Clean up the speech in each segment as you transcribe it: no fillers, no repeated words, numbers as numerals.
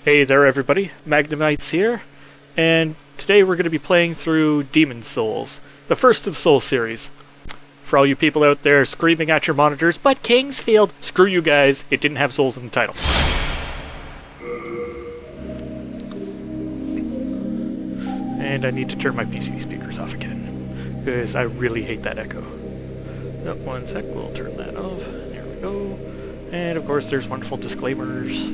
Hey there everybody, Magnemites here, and today we're going to be playing through Demon's Souls, the first of the Souls series. For all you people out there screaming at your monitors, but Kingsfield, screw you guys, it didn't have souls in the title. And I need to turn my PC speakers off again, because I really hate that echo. Oh, one sec, we'll turn that off, there we go. And of course there's wonderful disclaimers.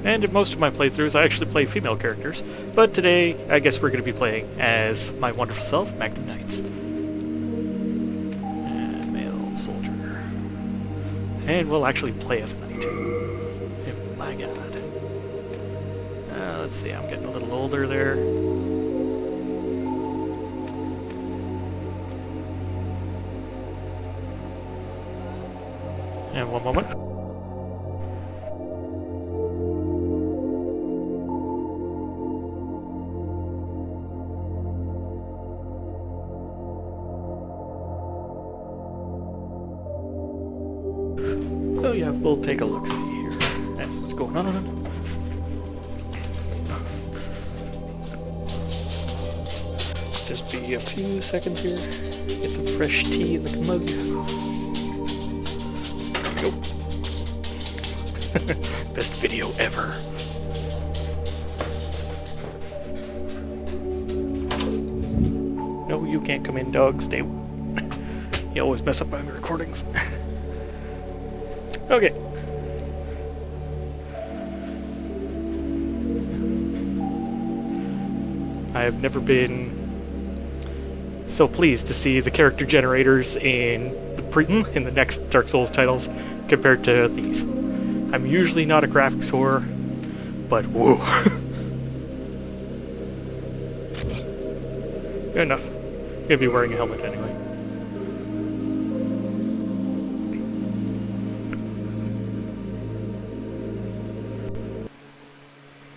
And in most of my playthroughs, I actually play female characters, but today, I guess we're going to be playing as my wonderful self, Magnum Knights. And male soldier. And we'll actually play as a knight. Oh my god. Let's see, I'm getting a little older there. And one moment. So yeah, we'll take a look-see here at what's going on. Just be a few seconds here. Get some fresh tea in the mug. There we go. Best video ever. No, you can't come in, dog. Stay. You always mess up my recordings. Okay. I have never been so pleased to see the character generators in the next Dark Souls titles compared to these. I'm usually not a graphics whore, but whoa. Good enough. I'm gonna be wearing a helmet anyway.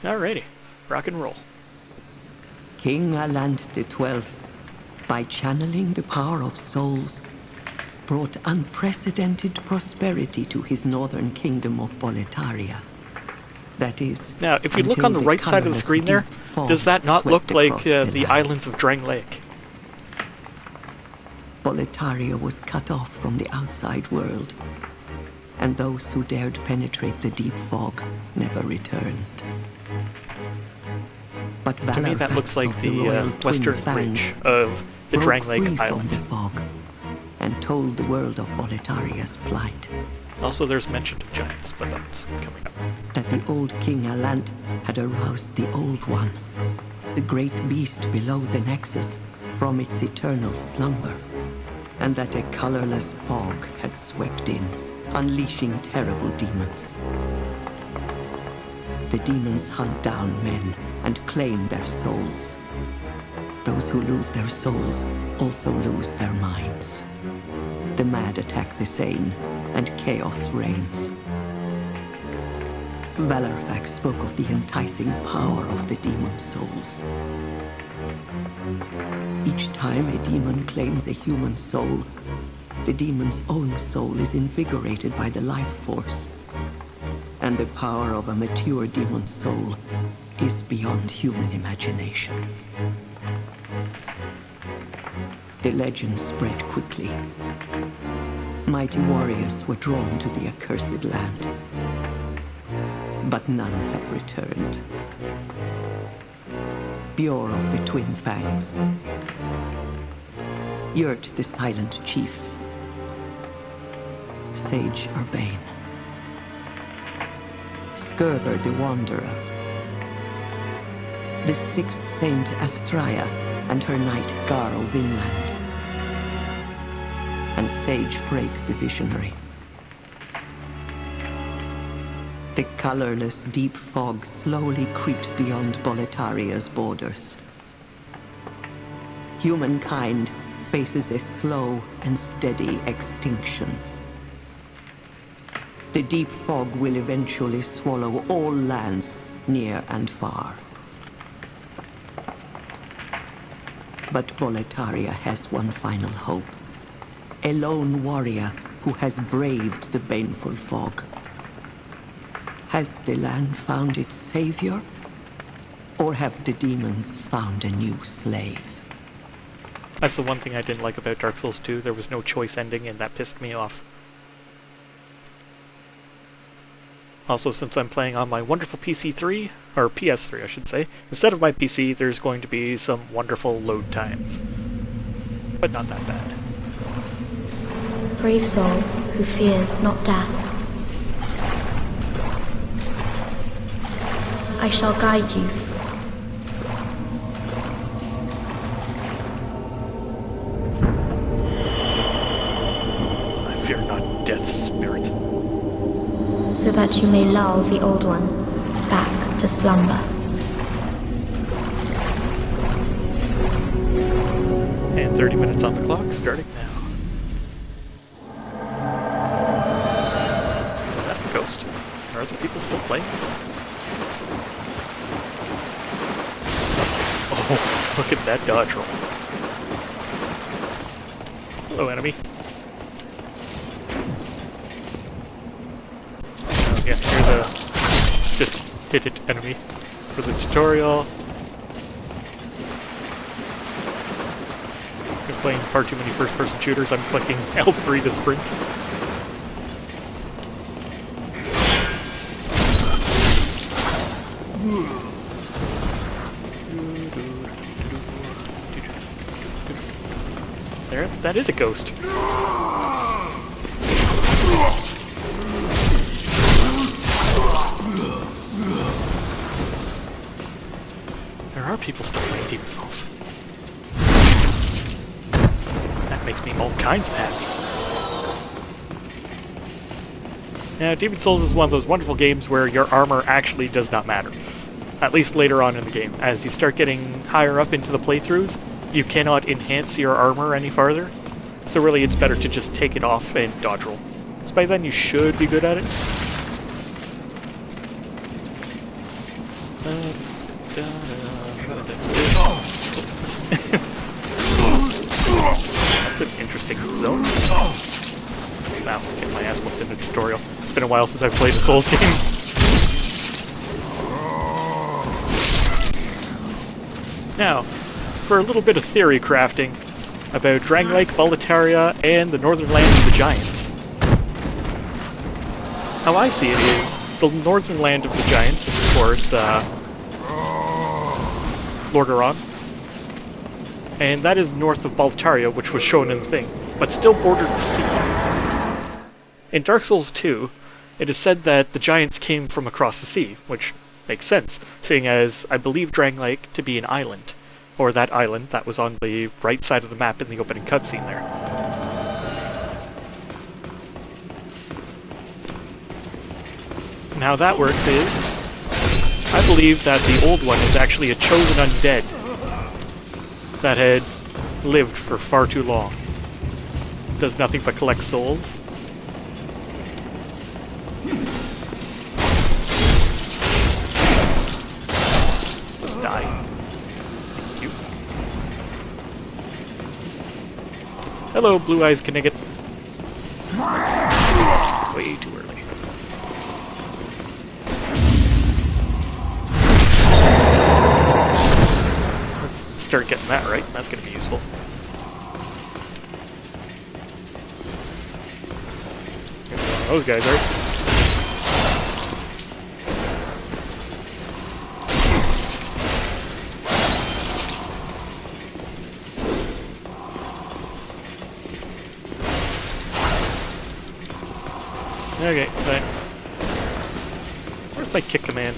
Alrighty, rock and roll. King Allant XII, by channeling the power of souls, brought unprecedented prosperity to his northern kingdom of Boletaria. That is, now, if you look on the right side of the screen there, does that not look like the islands of Drang Lake? Boletaria was cut off from the outside world, and those who dared penetrate the deep fog never returned. But to me, that looks like the western reach of the Drang Lake Island. From the fog and told the world of Boletaria's plight. Also, there's mention of giants, but that's coming up. That the old King Allant had aroused the Old One, the great beast below the Nexus, from its eternal slumber, and that a colorless fog had swept in, unleashing terrible demons. The demons hunt down men and claim their souls. Those who lose their souls also lose their minds. The mad attack the sane, and chaos reigns. Valarfax spoke of the enticing power of the demon souls. Each time a demon claims a human soul, the demon's own soul is invigorated by the life force, and the power of a mature demon's soul is beyond human imagination. The legend spread quickly. Mighty warriors were drawn to the accursed land, but none have returned. Bjor of the Twin Fangs, Yurt the Silent Chief, Sage Urbane, Skurver the Wanderer, the Sixth Saint Astraea and her knight Garl Vinland, and Sage Frake the Visionary. The colorless deep fog slowly creeps beyond Boletaria's borders. Humankind faces a slow and steady extinction. The deep fog will eventually swallow all lands near and far. But Boletaria has one final hope. A lone warrior who has braved the baneful fog. Has the land found its savior? Or have the demons found a new slave? That's the one thing I didn't like about Dark Souls 2. There was no choice ending, and that pissed me off. Also, since I'm playing on my wonderful PC3, or PS3 I should say, instead of my PC, there's going to be some wonderful load times. But not that bad. Brave soul who fears not death. I shall guide you. I fear not death's spirit. So that you may lull the old one back to slumber. And 30 minutes on the clock, starting now. Is that a ghost? Are other people still playing this? Oh, look at that dodge roll. Hello, enemy. Yeah, you're the just hit it enemy for the tutorial. Been playing far too many first-person shooters. I'm clicking L3 to sprint. There, that is a ghost. There are people still playing Demon's Souls. That makes me all kinds of happy. Now, Demon's Souls is one of those wonderful games where your armor actually does not matter. At least later on in the game. As you start getting higher up into the playthroughs, you cannot enhance your armor any farther. So really it's better to just take it off and dodge roll. So by then you should be good at it. That's an interesting zone. Wow, getting my ass whooped in a tutorial. It's been a while since I've played a Souls game. Now, for a little bit of theory crafting about Drangleic, Boletaria, and the northern land of the Giants. How I see it is, the northern land of the Giants is, of course, Lordaeron. And that is north of Boletaria, which was shown in the thing, but still bordered the sea. In Dark Souls 2, it is said that the Giants came from across the sea, which makes sense, seeing as I believe Drangleic to be an island, or that island that was on the right side of the map in the opening cutscene there. And how that works is, I believe that the old one is actually a chosen undead that had lived for far too long. Does nothing but collect souls. Just die. Thank you. Hello, Blue Eyes Knigget. Way too early. Let's start getting that right. That's going to be useful. Those guys are. Okay, fine. Where's my kick command?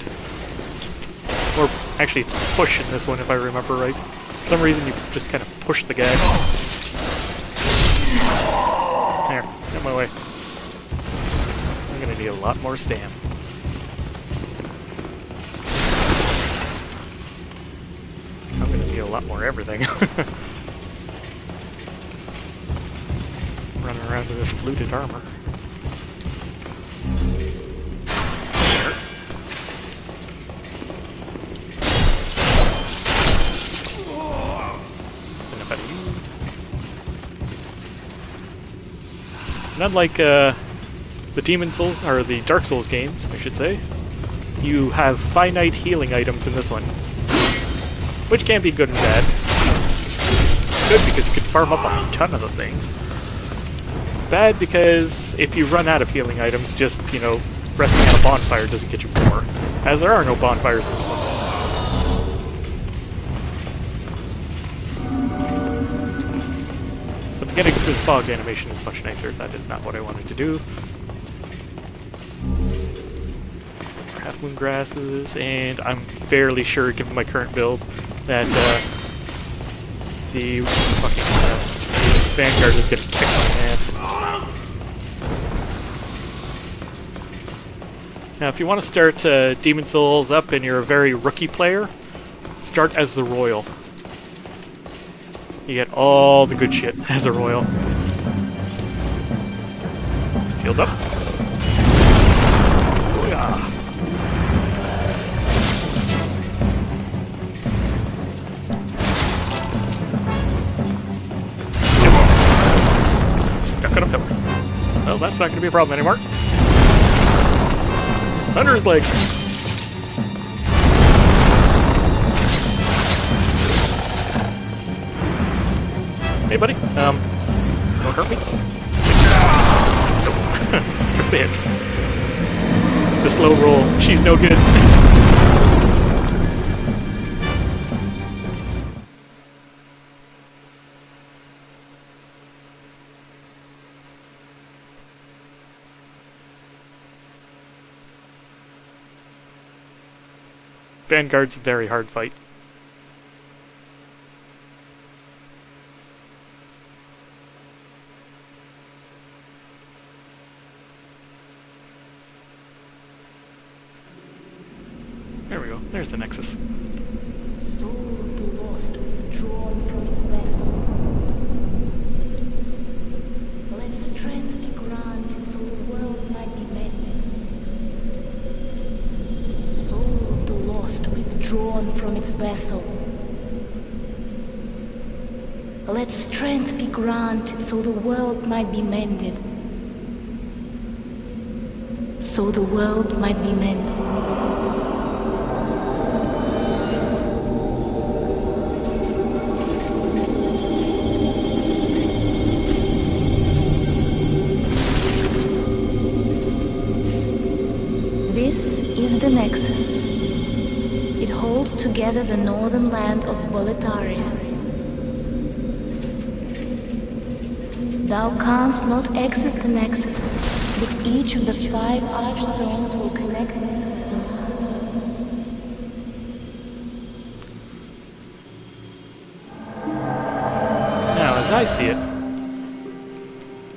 Or actually it's push in this one if I remember right. For some reason you just kind of push the guy. There, get my way. I'm gonna need a lot more stam. I'm gonna need a lot more everything. Running around in this fluted armor. And unlike the Demon Souls, or the Dark Souls games, I should say, you have finite healing items in this one. Which can be good and bad. Good because you can farm up a ton of the things. Bad because if you run out of healing items, just, you know, resting on a bonfire doesn't get you more. As there are no bonfires in this one. But getting through the fog animation is much nicer. That is not what I wanted to do. Half moon grasses, and I'm fairly sure, given my current build, that the fucking Vanguard is gonna kick my ass. Now, if you want to start Demon Souls up and you're a very rookie player, start as the Royal. You get all the good shit as a Royal. Shields up. Booyah. Stuck on a pillar. Well, that's not going to be a problem anymore. Hunter's leg. Hey, buddy. Don't hurt me. Nope. Took the hit. The slow roll. She's no good. Vanguard's a very hard fight. There we go. There's the Nexus. Soul of the lost withdrawn from its vessel. Let strength be granted so the world might be mended. Soul of the lost withdrawn from its vessel. Let strength be granted so the world might be mended. So the world might be mended. This is the Nexus. It holds together the northern land of Boletaria. Thou canst not exit the Nexus, but each of the 5 archstones will connect them to the north. Now, as I see it...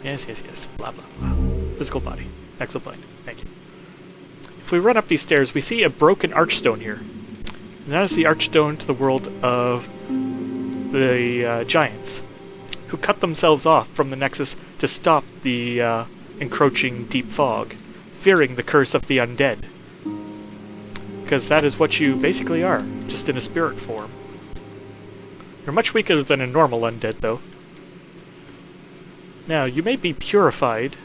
Yes, blah, blah, blah. Physical body. Exoplanet. Thank you. If we run up these stairs, we see a broken archstone here. And that is the archstone to the world of the giants, who cut themselves off from the Nexus to stop the encroaching deep fog, fearing the curse of the undead. Because that is what you basically are, just in a spirit form. You're much weaker than a normal undead, though. Now, you may be purified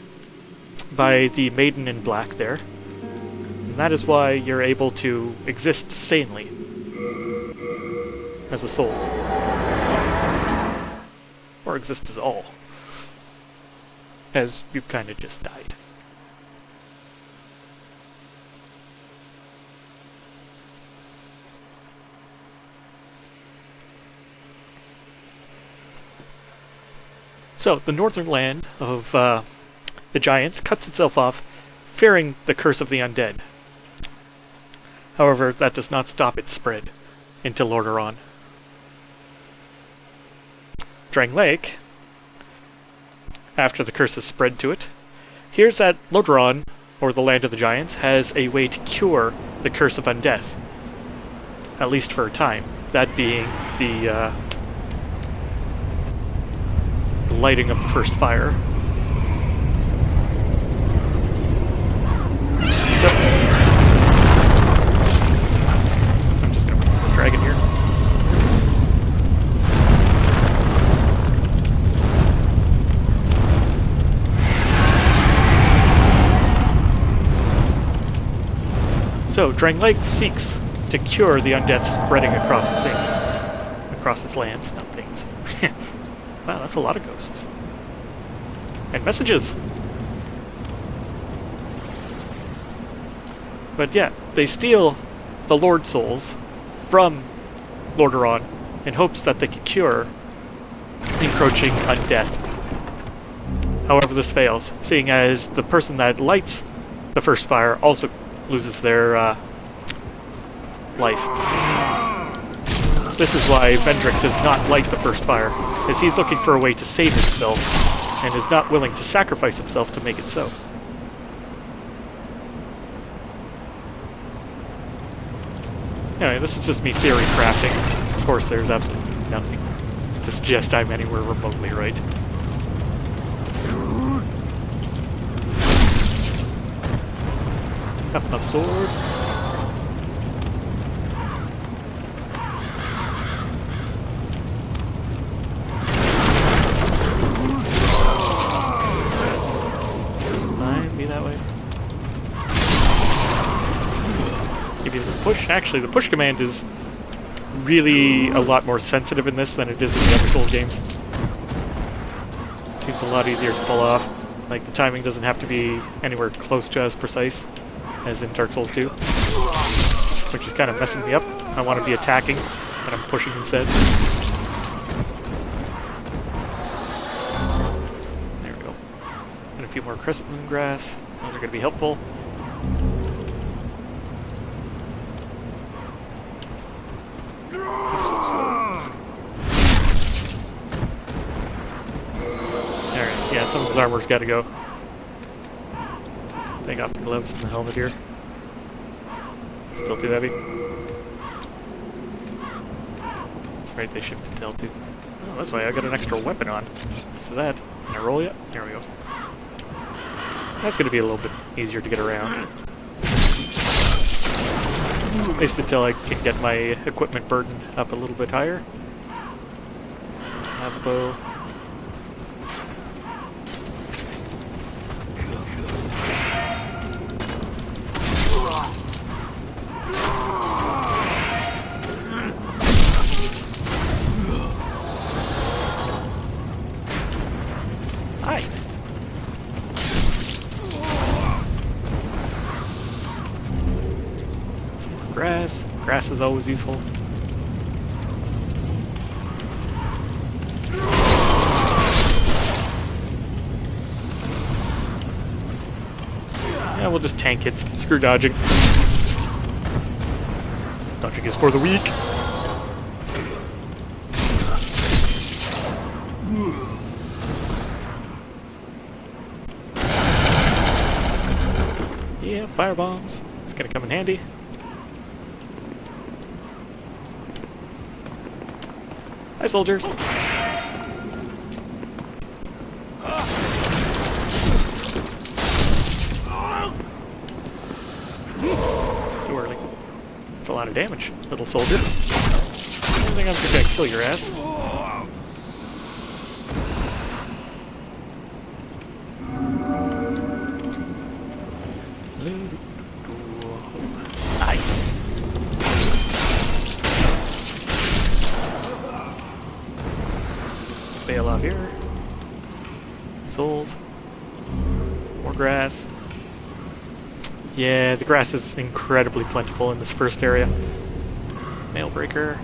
by the Maiden in Black there. And that is why you're able to exist sanely as a soul. Or exist as all. As you kind of just died. So, the northern land of the giants cuts itself off, fearing the curse of the undead. However, that does not stop its spread into Lordaeron. Drang Lake, after the curse has spread to it, hears that Lordaeron, or the land of the giants, has a way to cure the curse of undeath. At least for a time. That being the lighting of the first fire. So, I'm just gonna bring this dragon here. So, Drangleic seeks to cure the undeath spreading across its things. Across its lands, not things. Wow, that's a lot of ghosts. And messages! But yeah, they steal the Lord Souls from Lordaeron in hopes that they can cure encroaching undeath. However, this fails, seeing as the person that lights the first fire also loses their life. This is why Vendrick does not light the first fire, as he's looking for a way to save himself, and is not willing to sacrifice himself to make it so. Anyway, this is just me theory crafting. Of course, there's absolutely nothing to suggest I'm anywhere remotely right. Got enough sword. Fine, be that way. Give you the push. Actually, the push command is really a lot more sensitive in this than it is in the other Souls games. Seems a lot easier to pull off. Like, the timing doesn't have to be anywhere close to as precise as in Dark Souls 2, which is kind of messing me up. I want to be attacking, but I'm pushing instead. There we go. And a few more Crescent Moon Grass. Those are going to be helpful. I'm so slow. Alright, yeah, some of his armor's got to go. Take off the gloves and the helmet here. Still too heavy. That's right, they shifted to L2. Oh, that's why I got an extra weapon on. Let's do that. Can I roll yet? There we go. That's going to be a little bit easier to get around. At least until I can get my equipment burden up a little bit higher. Have a bow. Hi. Some more grass. Grass is always useful. Yeah, we'll just tank it. Screw dodging. Dodging is for the weak. Yeah, fire bombs. It's gonna come in handy. Hi, soldiers. Too early. That's a lot of damage, little soldier. I don't think I'm just gonna kill your ass. Aye. Bail off here. Souls. More grass. Yeah, the grass is incredibly plentiful in this first area. Mailbreaker.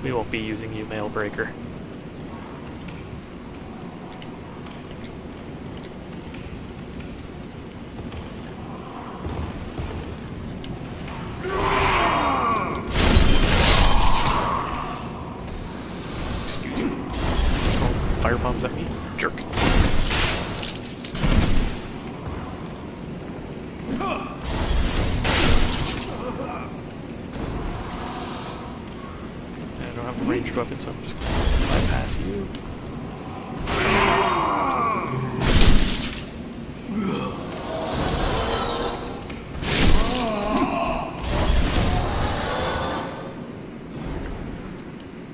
We won't be using you, Mailbreaker. Excuse you. Oh, fire bombs at me. Jerk. I don't have a ranged weapon, so I'm just going to bypass you.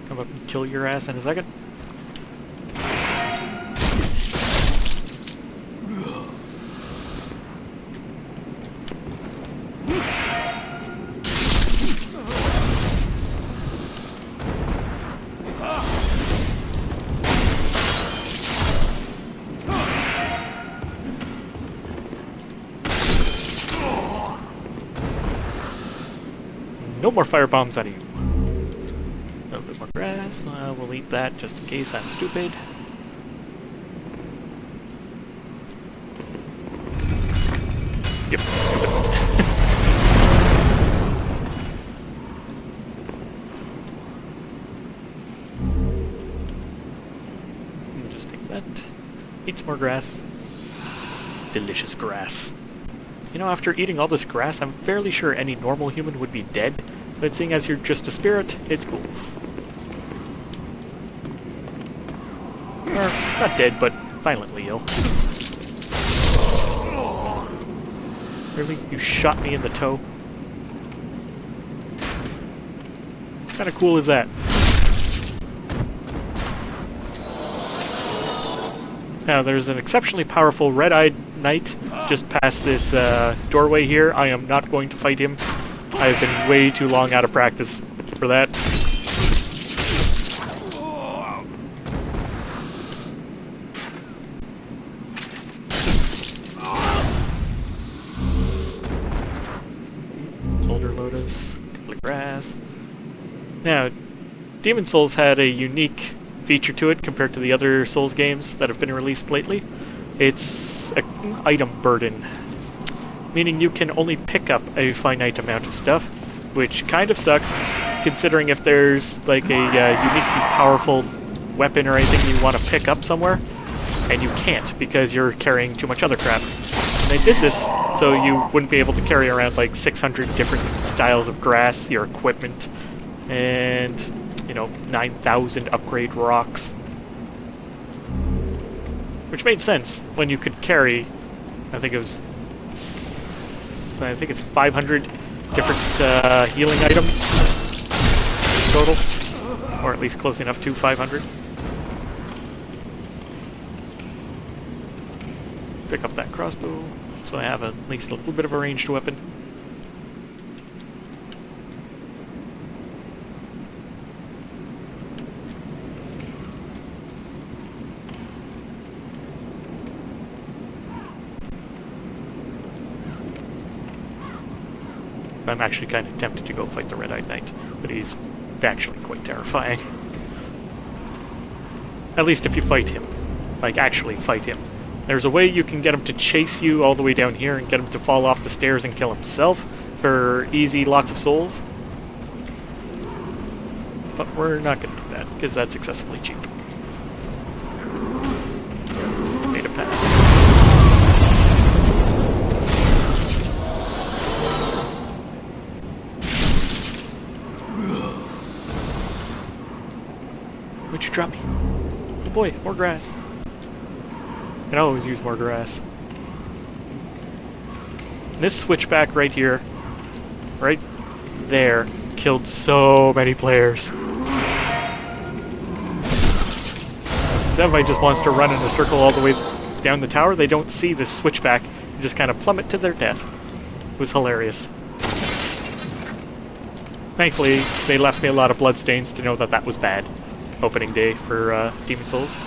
Come up and kill your ass in a second. no more fire bombs out of you. A little bit more grass. We'll eat that just in case I'm stupid. Yep, stupid. Just take that. Eat some more grass. Delicious grass. You know, after eating all this grass, I'm fairly sure any normal human would be dead, but seeing as you're just a spirit, it's cool. Or, not dead, but violently ill. Really? You shot me in the toe? What kind of cool is that? Now, there's an exceptionally powerful red-eyed knight just past this doorway here. I am not going to fight him. I've been way too long out of practice for that. Soldier Lotus, complete grass. Now, Demon's Souls had a unique feature to it compared to the other Souls games that have been released lately. It's an item burden, meaning you can only pick up a finite amount of stuff, which kind of sucks, considering if there's like a uniquely powerful weapon or anything you want to pick up somewhere, and you can't because you're carrying too much other crap. And they did this so you wouldn't be able to carry around like 600 different styles of grass, your equipment, and, you know, 9,000 upgrade rocks. Which made sense when you could carry, I think it's 500 different healing items total, or at least close enough to 500. Pick up that crossbow, so I have at least a little bit of a ranged weapon. I'm actually kind of tempted to go fight the Red-Eyed Knight, but he's actually quite terrifying. At least if you fight him. Like, actually fight him. There's a way you can get him to chase you all the way down here and get him to fall off the stairs and kill himself for easy lots of souls. But we're not going to do that, because that's excessively cheap. Made a pass. Would you drop me? Oh boy, more grass. I can always use more grass. This switchback right here, right there, killed so many players. If just wants to run in a circle all the way down the tower, they don't see this switchback and just kind of plummet to their death. It was hilarious. Thankfully, they left me a lot of bloodstains to know that that was bad. Opening day for Demon's Souls.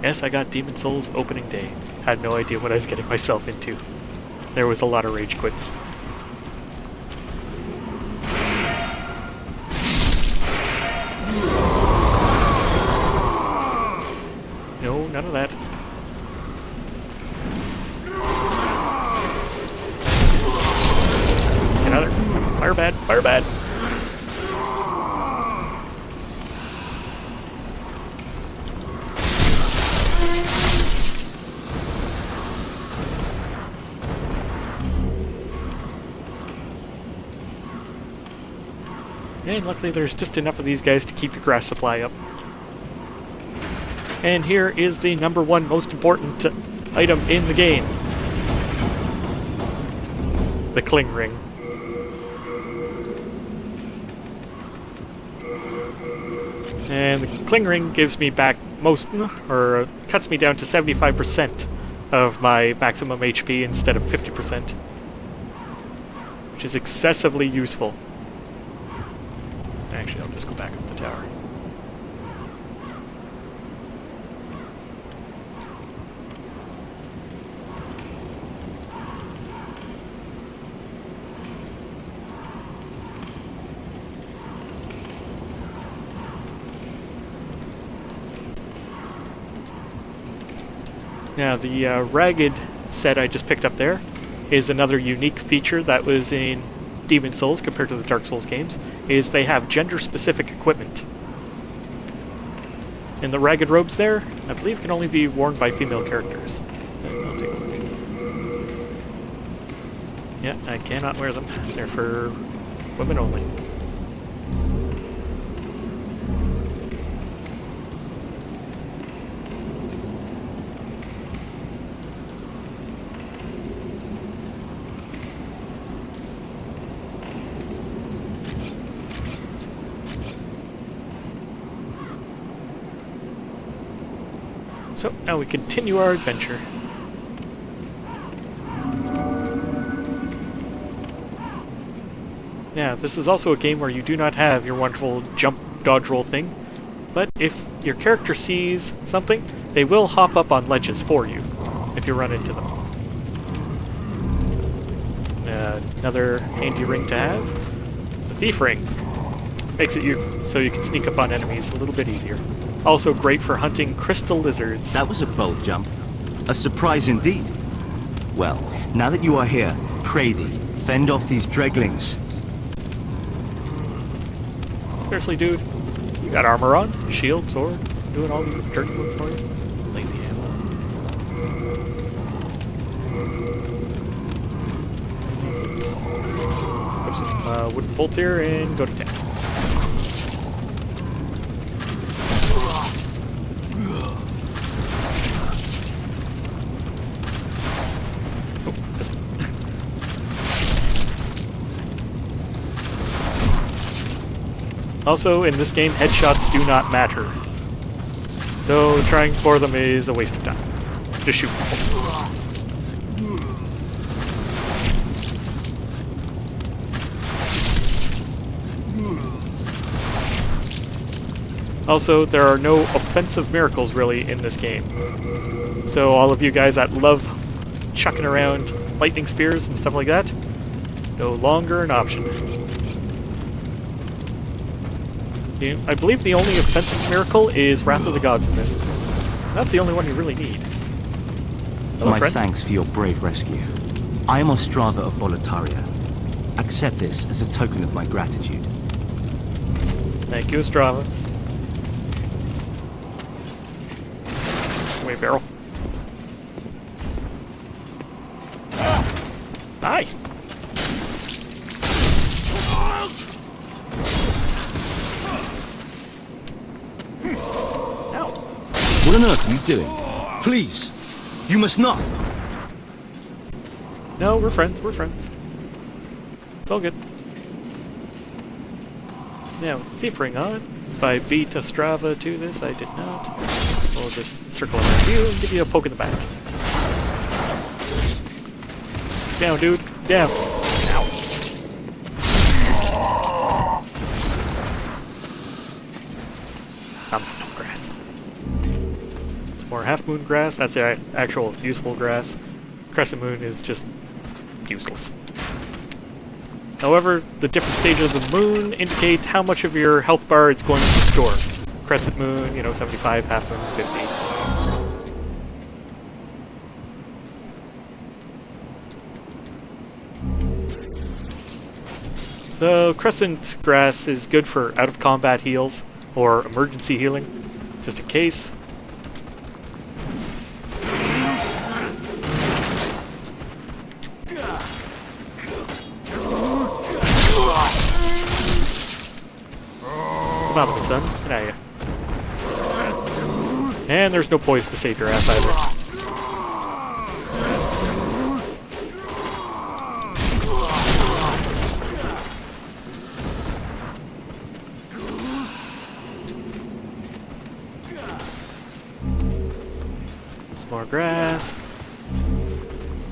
Yes, I got Demon's Souls opening day. Had no idea what I was getting myself into. There was a lot of rage quits. No, none of that. Get out of there. Fire bad, fire bad. And luckily there's just enough of these guys to keep your grass supply up. And here is the #1 most important item in the game. The Cling Ring. And the Cling Ring gives me back or cuts me down to 75% of my maximum HP instead of 50%. Which is excessively useful. Actually, I'll just go back up the tower. Now, the Ragged set I just picked up there is another unique feature that was in Demon Souls compared to the Dark Souls games, is they have gender-specific equipment. And the Ragged robes there, I believe, can only be worn by female characters. I'll take a look. Yeah, I cannot wear them. They're for women only. So, now we continue our adventure. Yeah, this is also a game where you do not have your wonderful jump, dodge, roll thing, but if your character sees something, they will hop up on ledges for you, if you run into them. Another handy ring to have. The Thief Ring makes it so you can sneak up on enemies a little bit easier. Also great for hunting crystal lizards. That was a bold jump. A surprise indeed. Well, now that you are here, pray thee, fend off these dreglings. Seriously, dude? You got armor on, shield, sword, doing all the dirty work for you? Lazy asshole. Let's put some wooden bolts here and go to town. Also, in this game, headshots do not matter. So, trying for them is a waste of time. Just shoot people. Also, there are no offensive miracles, really, in this game. So, all of you guys that love chucking around lightning spears and stuff like that, no longer an option. I believe the only offensive miracle is Wrath of the Gods in this. That's the only one you really need. Hello, My friend. thanks for your brave rescue. I am Ostrava of Boletaria. Accept this as a token of my gratitude. Thank you, Ostrava. Wait, barrel. Hi! What on earth are you doing? Please! You must not! No, we're friends, we're friends. It's all good. Now, with the Thief Ring on, if I beat Ostrava to this, I did not. We'll just circle around you and give you a poke in the back. Down, dude. Down. Ow. Grass. Some more Half Moon grass. That's the actual useful grass. Crescent Moon is just useless. However, the different stages of the moon indicate how much of your health bar it's going to restore. Crescent Moon, 75, Half Moon, 50. So, Crescent Grass is good for out-of-combat heals, or emergency healing, just in case. Come on with me, son. Get out of here. And there's no poise to save your ass either. Some more grass.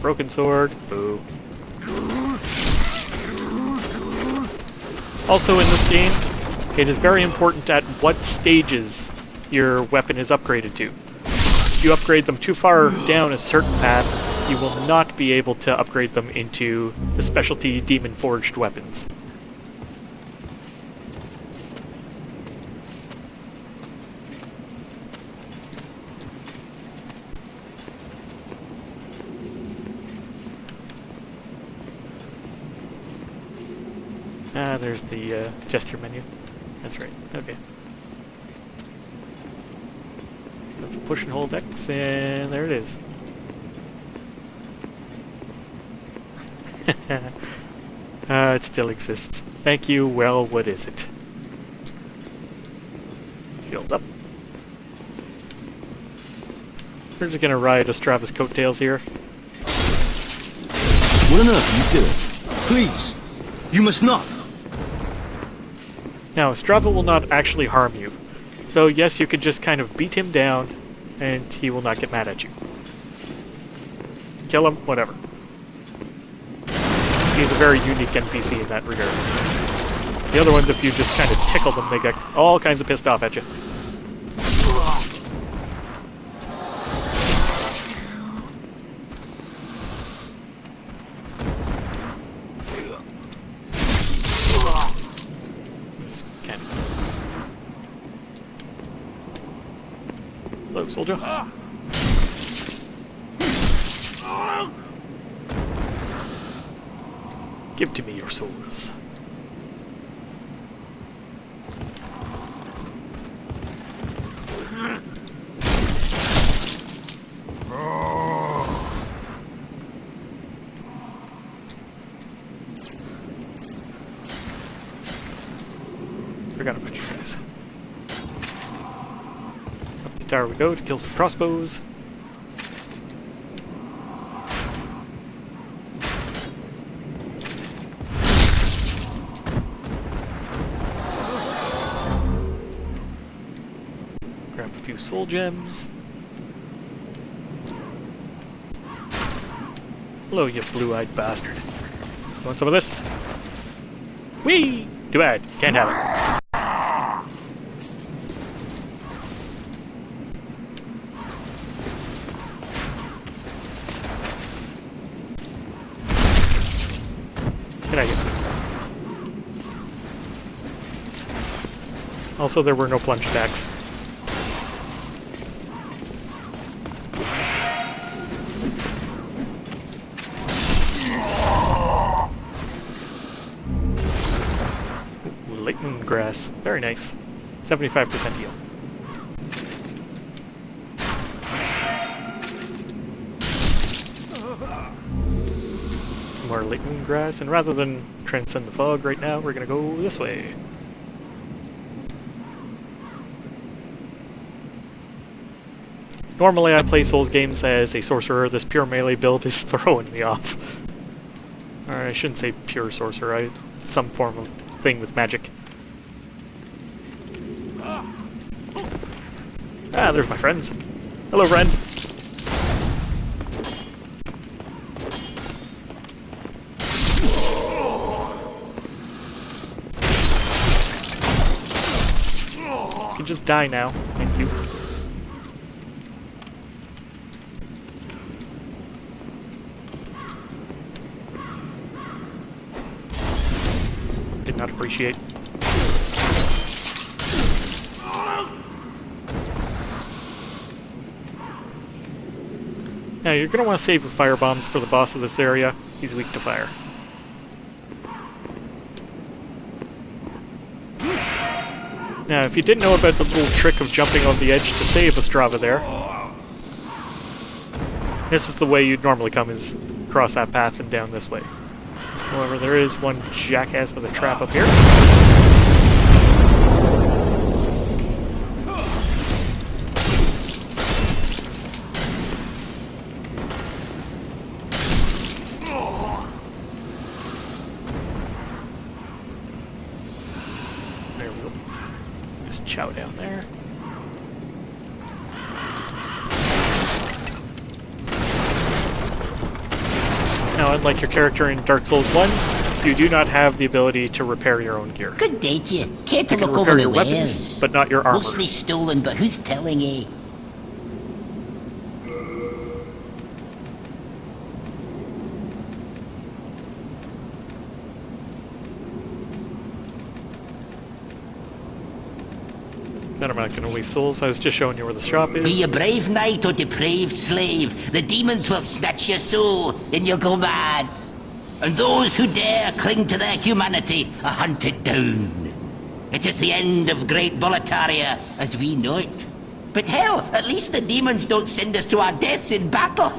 Broken sword. Boo. Also in this game, it is very important at what stages your weapon is upgraded to. If you upgrade them too far down a certain path, you will not be able to upgrade them into the specialty demon forged weapons. Ah, there's the gesture menu. That's right. Okay. Push and hold X, and there it is. It still exists. Thank you. Well, what is it? Shield up. We're just gonna ride Estrava's coattails here. What on earth are you doing? Please! You must not! Now, Estrava will not actually harm you. So yes, you could just kind of beat him down, and he will not get mad at you. Kill him, whatever. He's a very unique NPC in that regard. The other ones, if you just kind of tickle them, they get all kinds of pissed off at you. Just kind of... Hello, soldier. Give to me your souls. Forgot about you guys. Up the tower we go to kill some crossbows. Grab a few soul gems. Hello, you blue-eyed bastard. Want some of this? Whee! Too bad. Can't have it. Get out of here. Also, there were no plunge attacks. Lightning grass. Very nice. 75% heal. More lightning grass, and rather than transcend the fog right now, we're gonna go this way. Normally I play Souls games as a sorcerer. This pure melee build is throwing me off. Or I shouldn't say pure sorcerer, some form of thing with magic. Ah, there's my friends. Hello, friend. You can just die now. Thank you. Did not appreciate. Now, you're going to want to save your fire bombs for the boss of this area. He's weak to fire. Now, if you didn't know about the little trick of jumping on the edge to save Estrava there, this is the way you'd normally come, is across that path and down this way. However, there is one jackass with a trap up here. There we go. Just chow down there. Now, unlike your character in Dark Souls 1, you do not have the ability to repair your own gear. Good day to you. Care to You can look over repair my your weapons, wares? but not your armor. Mostly stolen, but who's telling eh? Then I'm not going to waste souls. I was just showing you where the shop is. Be a brave knight or depraved slave. The demons will snatch your soul, and you'll go mad. and those who dare cling to their humanity are hunted down. It is the end of Great Boletaria as we know it. But hell, at least the demons don't send us to our deaths in battle.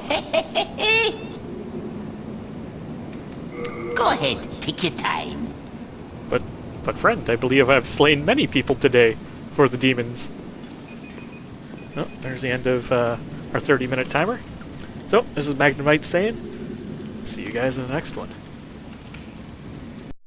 Go ahead, take your time. But friend, I believe I've slain many people today for the demons. Oh, there's the end of our 30-minute timer. So, this is Magnum Knight saying, see you guys in the next one.